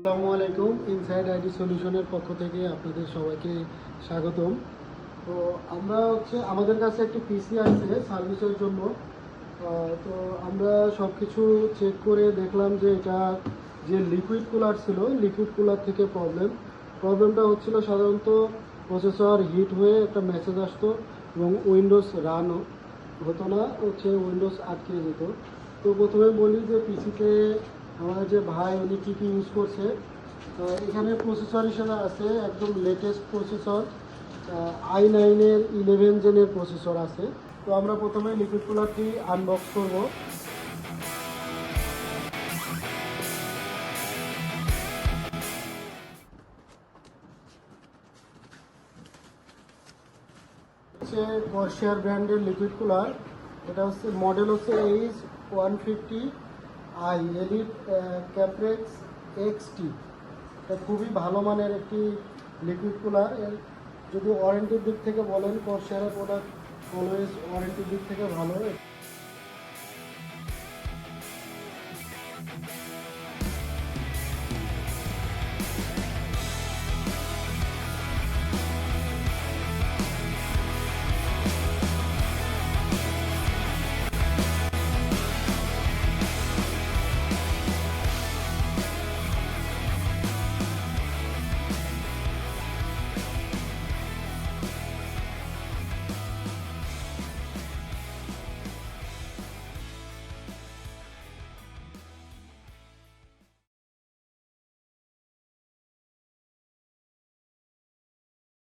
আসসালামু আলাইকুম। Inside ID সলিউশনের পক্ষ থেকে আপনাদের সবাইকে স্বাগতম। তো আমরা আমাদের কাছে একটি পিসি আছে সার্ভিসের জন্য। তো আমরা সব কিছু চেক করে দেখলাম যে এটা যে লিকুইড কুলার ছিল, লিকুইড কুলার থেকে প্রবলেমটা হচ্ছিল সাধারণত প্রসেসর হিট হয়ে একটা মেসেজ আসতো এবং উইন্ডোজ রান হতো না, উইন্ডোজ আটকে যেত। তো প্রথমে বলি যে পিসিতে আমাদের যে ভাই উনি কী কী ইউজ করছে। এখানে প্রসেসর হিসেবে আছে একদম লেটেস্ট প্রসেসর, i9-এর 11 জেনের প্রসেসর আছে। তো আমরা প্রথমে লিকুইড কুলারটি আনবক্স করব। হচ্ছে কর্সার ব্র্যান্ডের লিকুইড কুলার। এটা মডেল হচ্ছে H150i এলিট ক্যাপ্রেক্স XT। এটা খুবই ভালো মানের একটি লিকুইড কুলার। এর যদি ওয়ারেন্টির দিক থেকে বলেন, কর্সারের প্রোডাক্ট অলওয়েজ ওয়ারেন্টির দিক থেকে ভালো।